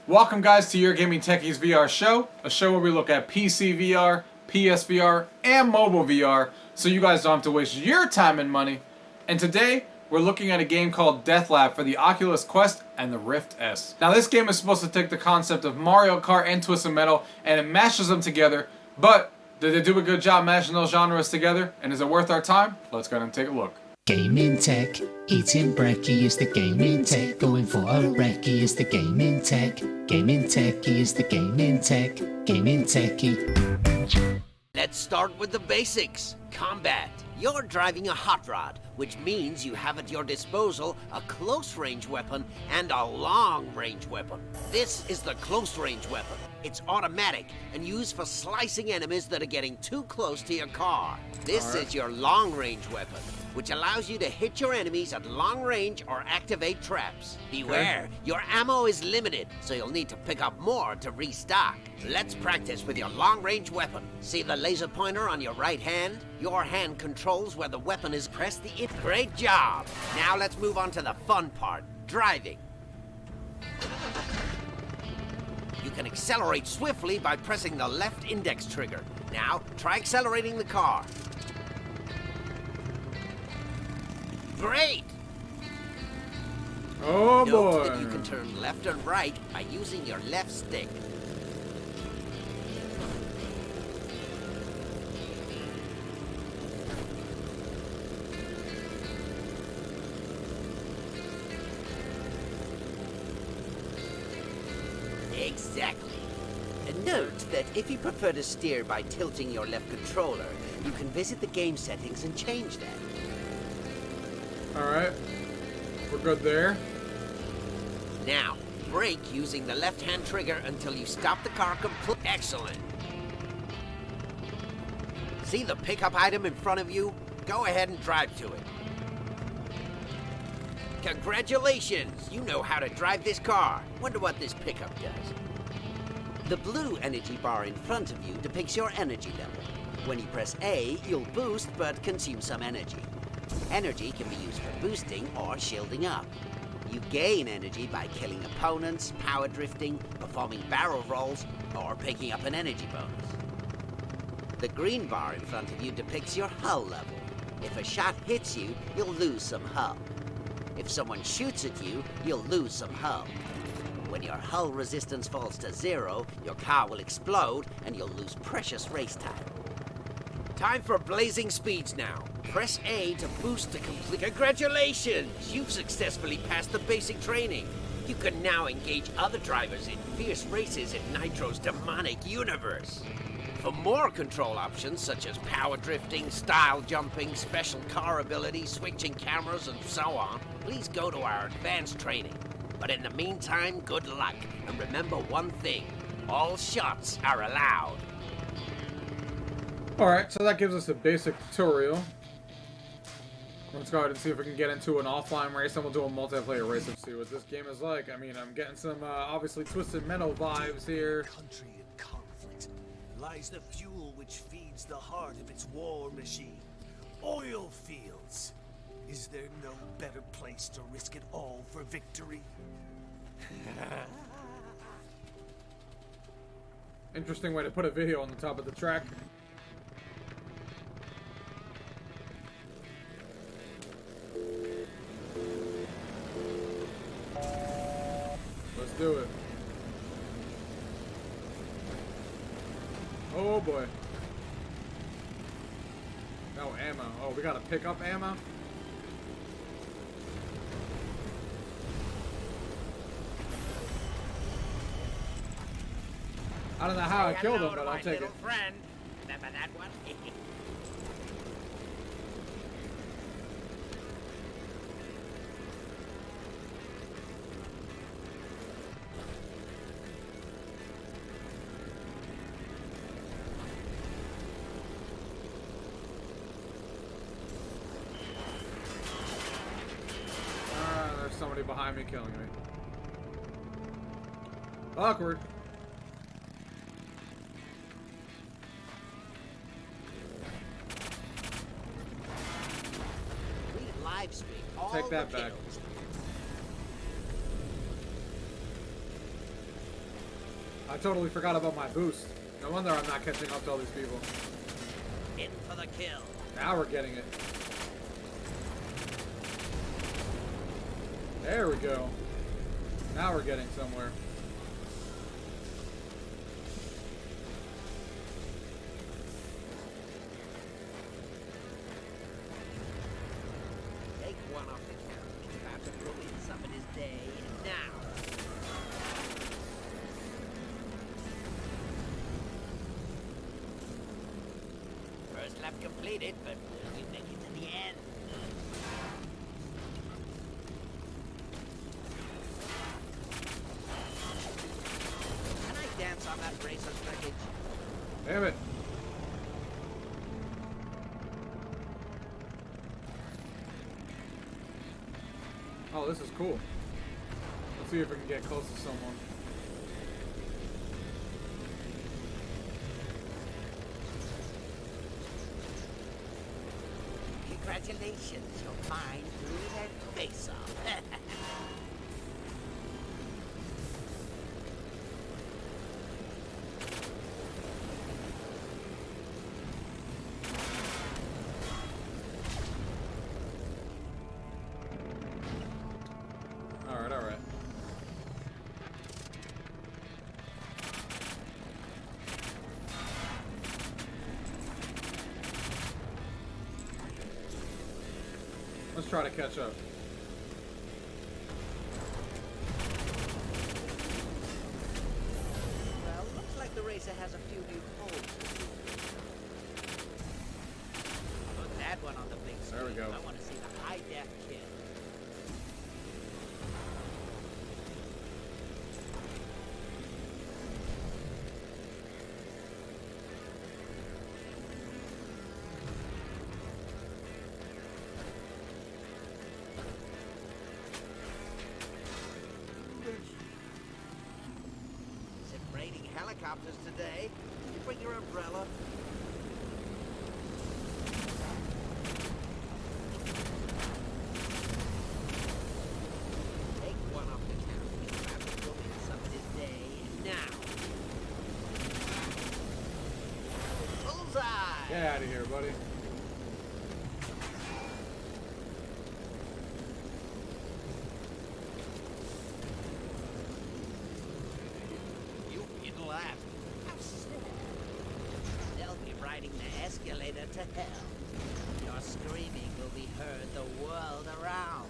Welcome guys to Your Gaming Techies VR show, a show where we look at PC VR, PSVR, and mobile VR, so you guys don't have to waste your time and money. And today, we're looking at a game called Death Lab for the Oculus Quest and the Rift S. Now this game is supposed to take the concept of Mario Kart and Twisted Metal and it mashes them together, but did they do a good job mashing those genres together? And is it worth our time? Let's go ahead and take a look. Gaming tech, eating brekkie is the gaming tech. Going for a recce is the gaming tech. Gaming techie is the gaming tech. Gaming techie. Let's start with the basics. Combat. You're driving a hot rod, which means you have at your disposal a close-range weapon and a long-range weapon. This is the close-range weapon. It's automatic and used for slicing enemies that are getting too close to your car. This is your long-range weapon, which allows you to hit your enemies at long range or activate traps. Beware, your ammo is limited, so you'll need to pick up more to restock. Let's practice with your long-range weapon. See the laser pointer on your right hand? Your hand controls where the weapon is pressed. Great job! Now let's move on to the fun part, driving. You can accelerate swiftly by pressing the left index trigger. Now, try accelerating the car. Great! Oh Note boy! that you can turn left and right by using your left stick. Exactly. And note that if you prefer to steer by tilting your left controller, you can visit the game settings and change that. Alright, we're good there. Now, brake using the left-hand trigger until you stop the car completely. Excellent. See the pickup item in front of you? Go ahead and drive to it. Congratulations! You know how to drive this car. Wonder what this pickup does. The blue energy bar in front of you depicts your energy level. When you press A, you'll boost but consume some energy. Energy can be used for boosting or shielding up. You gain energy by killing opponents, power drifting, performing barrel rolls, or picking up an energy bonus. The green bar in front of you depicts your hull level. If a shot hits you, you'll lose some hull. If someone shoots at you, you'll lose some hull. When your hull resistance falls to 0, your car will explode and you'll lose precious race time. Time for blazing speeds now. Press A to boost to complete. Congratulations! You've successfully passed the basic training. You can now engage other drivers in fierce races in Nitro's demonic universe. For more control options such as power drifting, style jumping, special car ability, switching cameras, and so on, please go to our advanced training. But in the meantime, good luck. And remember one thing, all shots are allowed. Alright, so that gives us a basic tutorial. Let's go ahead and see if we can get into an offline race, and we'll do a multiplayer race and see what this game is like. I mean, I'm getting some, obviously, Twisted Metal vibes here. Country in conflict lies the fuel which feeds the heart of its war machine. Oil fields. Is there no better place to risk it all for victory? Interesting way to put a video on the top of the track. Let's do it. Oh boy. No ammo. Oh, we gotta pick up ammo? I don't know how I killed him, but I'll take it. Friend. Remember that one? There's somebody behind me killing me. Awkward. Live stream all Take that the back. kills. I totally forgot about my boost. No wonder I'm not catching up to all these people. In for the kill. Now we're getting it. There we go. Now we're getting somewhere. Take one off the count. It's about to ruin somebody's day now. First lap completed, but will we make it to the end? Can I dance on that racer's wreckage? Damn it. Oh, this is cool. Let's see if we can get close to someone. Congratulations, your mind blew that face off. Alright, alright. Let's try to catch up. Well, looks like the racer has a few new holes. Put that one on the big screen. There we go. I want to see the high-def kill. Raiding helicopters today. Did you bring your umbrella? Take one off the count. It's about to ruin somebody's day now. Bullseye! Get out of here, buddy. You didn't laugh. How silly. They'll be riding the escalator to hell. Your screaming will be heard the world around.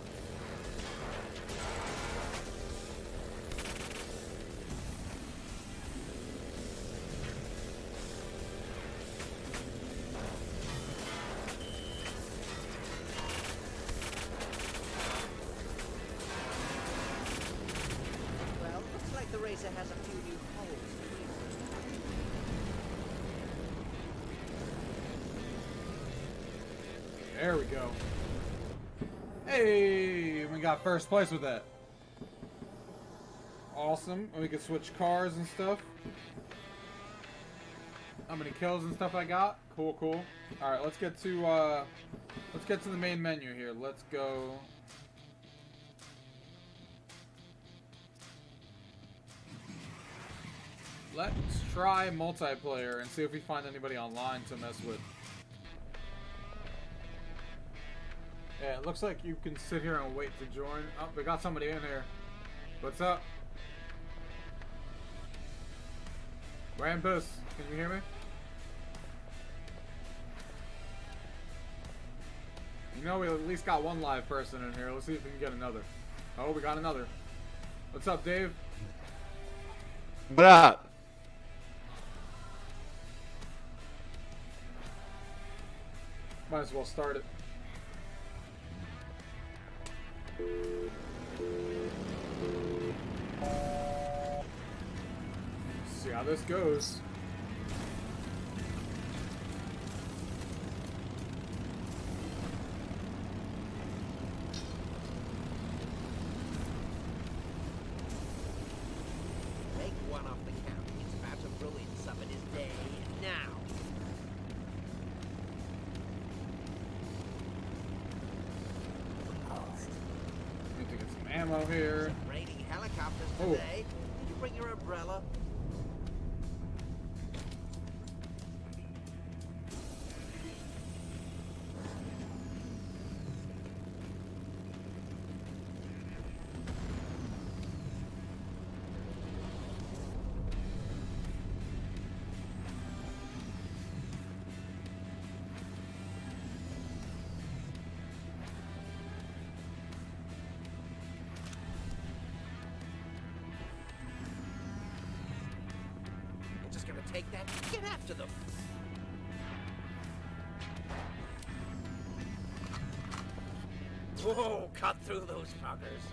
Well, looks like the racer has a few new holes. There we go. Hey, we got first place with that. Awesome. And we can switch cars and stuff. How many kills and stuff I got? Cool, cool. All right, let's get to the main menu here. Let's go. Let's try multiplayer and see if we find anybody online to mess with. Yeah, it looks like you can sit here and wait to join. Oh, we got somebody in here. What's up? Rampus, can you hear me? You know, we at least got one live person in here. Let's see if we can get another. Oh, we got another. What's up, Dave? What up? Might as well start it. See how this goes. Take one off the count. It's about to ruin somebody's day now. Need to get some ammo here. Raiding helicopters Oh. today. Did you bring your umbrella? to take that? Get after them. Whoa, cut through those fuckers.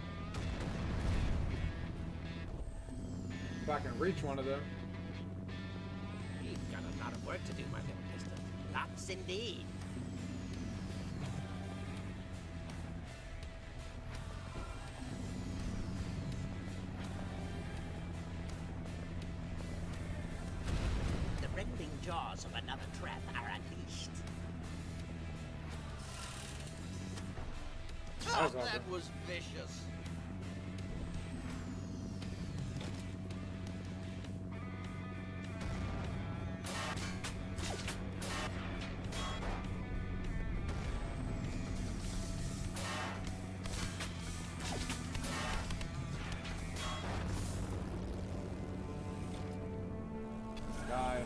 If I can reach one of them. You've got a lot of work to do, my little piston. Lots indeed. The rending jaws of another trap are unleashed. That was Oh, awesome. that was vicious. Die.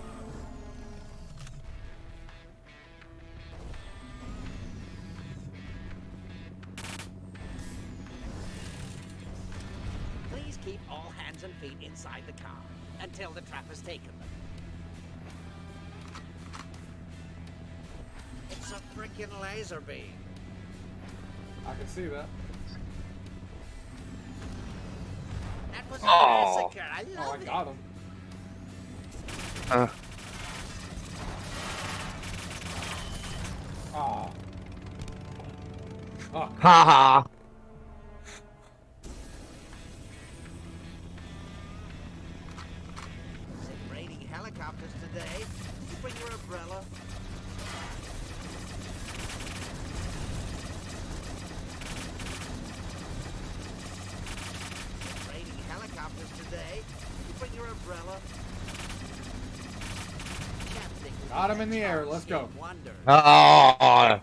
Please keep all hands and feet inside the car until the trap has taken them. It's a frickin' laser beam. I can see that. That was a Oh. massacre. I Oh, I love it. got him. Uh, Oh. Fuck. haha. Is it raining helicopters today? Did you bring your umbrella? It's raining helicopters today. Did you bring your umbrella? Chapstick will Got be him in that the air. Charles Let's go. Game Wonder. Oh.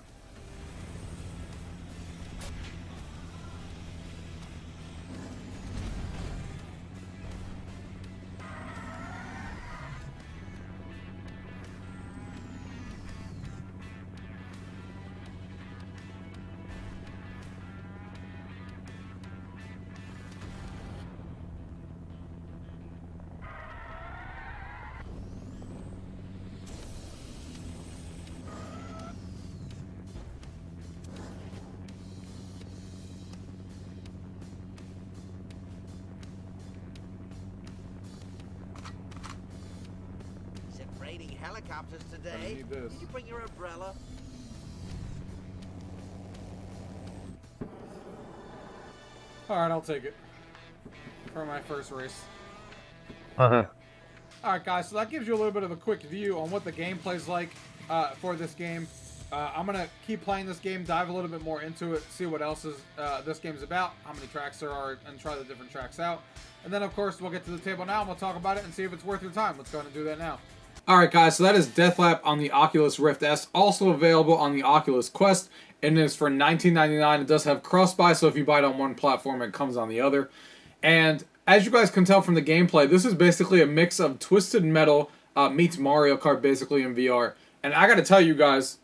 Is it raining helicopters today? need this. Did you bring your umbrella? Alright, I'll take it. For my first race. Uh-huh. Alright guys, so that gives you a little bit of a quick view on what the gameplay's like for this game. I'm going to keep playing this game, dive a little bit more into it, see what else is this game's about, how many tracks there are, and try the different tracks out. And then, of course, we'll get to the table now, and we'll talk about it and see if it's worth your time. Let's go ahead and do that now. Alright guys, so that is Deathlap on the Oculus Rift S, also available on the Oculus Quest, and it is for $19.99. It does have cross-buy, so if you buy it on one platform, it comes on the other. And as you guys can tell from the gameplay, this is basically a mix of Twisted Metal meets Mario Kart basically in VR. And I gotta tell you guys,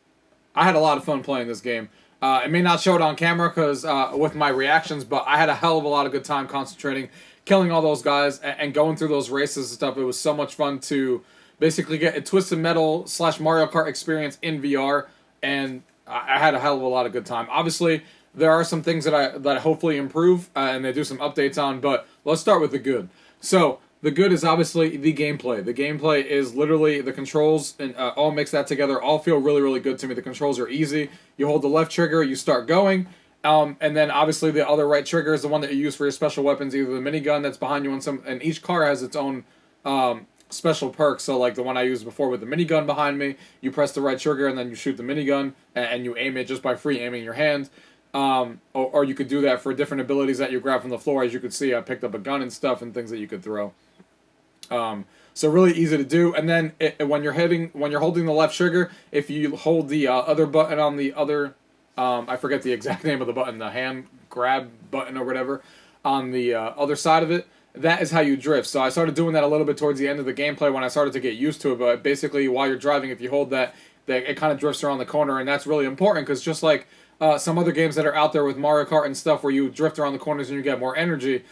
I had a lot of fun playing this game. It may not show it on camera because with my reactions, but I had a hell of a lot of good time concentrating, killing all those guys, and going through those races and stuff. It was so much fun to basically get a Twisted Metal / Mario Kart experience in VR, and I had a hell of a lot of good time. Obviously, there are some things that I hopefully improve, and they do some updates on, but let's start with the good. So, the good is obviously the gameplay. The gameplay is literally the controls, and all mix that together, all feel really, really good to me. The controls are easy. You hold the left trigger, you start going, and then obviously the other right trigger is the one that you use for your special weapons, either the minigun that's behind you, and each car has its own special perks. So like the one I used before with the minigun behind me, you press the right trigger and then you shoot the minigun, and you aim it just by free aiming your hand. Or you could do that for different abilities that you grab from the floor. As you could see, I picked up a gun and stuff and things that you could throw. So really easy to do. And then when you're holding the left trigger, if you hold the other button on the other, I forget the exact name of the button, the hand grab button or whatever, on the other side of it, that is how you drift. So I started doing that a little bit towards the end of the gameplay when I started to get used to it. But basically, while you're driving, if you hold that it kind of drifts around the corner, and that's really important because just like some other games that are out there with Mario Kart and stuff where you drift around the corners and you get more energy,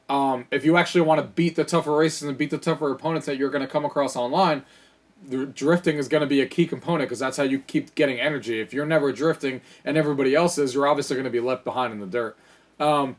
if you actually want to beat the tougher races and beat the tougher opponents that you're going to come across online, the drifting is going to be a key component because that's how you keep getting energy. If you're never drifting and everybody else is, you're obviously going to be left behind in the dirt. So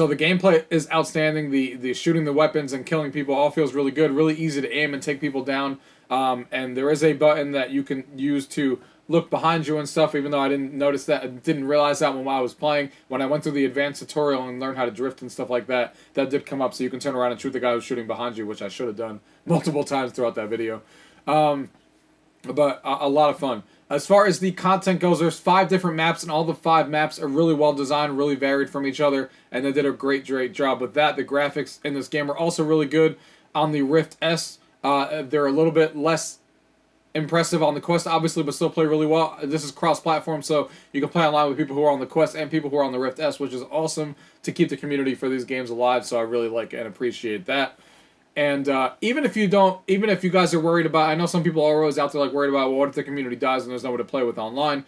the gameplay is outstanding. The shooting the weapons and killing people all feels really good. Really easy to aim and take people down. And there is a button that you can use to look behind you and stuff, even though I didn't notice that. I didn't realize that when I was playing. When I went through the advanced tutorial and learned how to drift and stuff like that, that did come up. So you can turn around and shoot the guy who's shooting behind you, which I should have done multiple times throughout that video. But a lot of fun. As far as the content goes, there's 5 different maps, and all the 5 maps are really well designed, really varied from each other, and they did a great job with that. The graphics in this game are also really good. On the Rift S, they're a little bit less impressive on the Quest, obviously, but still play really well. This is cross-platform, so you can play online with people who are on the Quest and people who are on the Rift S, which is awesome to keep the community for these games alive, so I really like and appreciate that. And even if you guys are worried about, I know some people are always out there like worried about, well, what if the community dies and there's no one to play with online?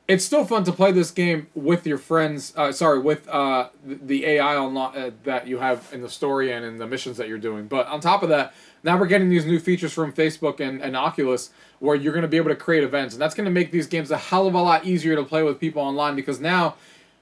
It's still fun to play this game with your friends, with the AI online that you have in the story and in the missions that you're doing. But on top of that, now we're getting these new features from Facebook and Oculus where you're going to be able to create events. And that's going to make these games a hell of a lot easier to play with people online because now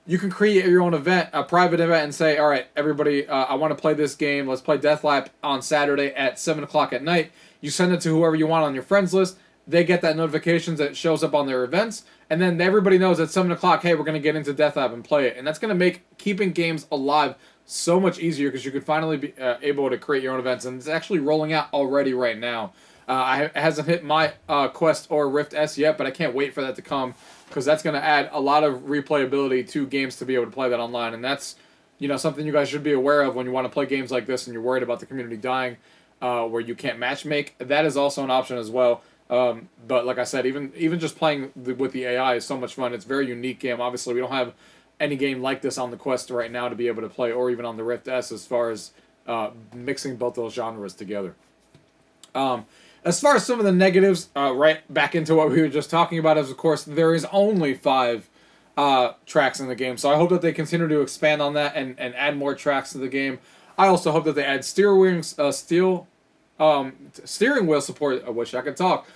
you can create your own event, a private event, and say, all right, everybody, I want to play this game. Let's play Deathlap on Saturday at 7 o'clock at night. You send it to whoever you want on your friends list. They get that notifications that shows up on their events. And then everybody knows at 7 o'clock, hey, we're going to get into Deathlap and play it. And that's going to make keeping games alive so much easier because you could finally be able to create your own events. And it's actually rolling out already right now. It hasn't hit my Quest or Rift S yet, but I can't wait for that to come because that's going to add a lot of replayability to games to be able to play that online. And that's, something you guys should be aware of when you want to play games like this and you're worried about the community dying where you can't match make. That is also an option as well. But like I said, even just playing with the AI is so much fun. It's a very unique game. Obviously, we don't have any game like this on the Quest right now to be able to play, or even on the Rift S as far as mixing both those genres together. As far as some of the negatives, right back into what we were just talking about, is of course there is only 5 tracks in the game. So I hope that they continue to expand on that and add more tracks to the game. I also hope that they add steering wheel support. I wish I could talk.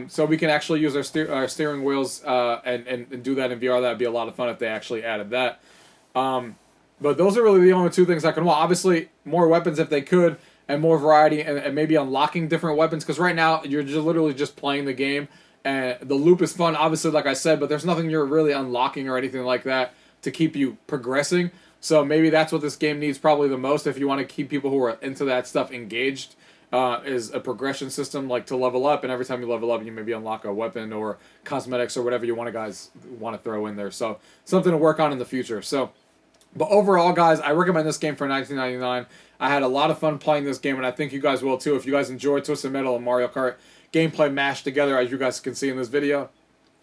So we can actually use our steering wheels and do that in VR. That'd be a lot of fun if they actually added that. But those are really the only 2 things I can want. Obviously, more weapons if they could, and more variety, and maybe unlocking different weapons. Because right now you're just literally just playing the game, and the loop is fun. Obviously, like I said, but there's nothing you're really unlocking or anything like that to keep you progressing. So maybe that's what this game needs probably the most if you want to keep people who are into that stuff engaged. Is a progression system, like to level up, and every time you level up, you maybe unlock a weapon or cosmetics or whatever you want to throw in there. So something to work on in the future. So, but overall, guys, I recommend this game for $19.99. I had a lot of fun playing this game, and I think you guys will too. If you guys enjoy Twisted Metal and Mario Kart gameplay mashed together, as you guys can see in this video,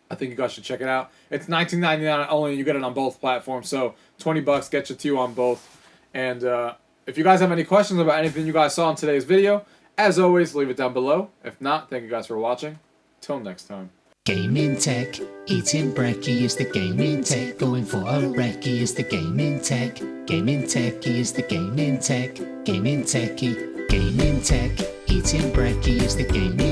I think you guys should check it out. It's $19.99 only, and you get it on both platforms. So $20 gets you 2 on both. And if you guys have any questions about anything you guys saw in today's video, as always, leave it down below. If not, thank you guys for watching. Till next time. Gaming tech, eating brekkie is the gaming tech. Going for a recce is the gaming tech. Gaming techie is the gaming tech. Gaming techie, gaming tech, eating brekkie is the gaming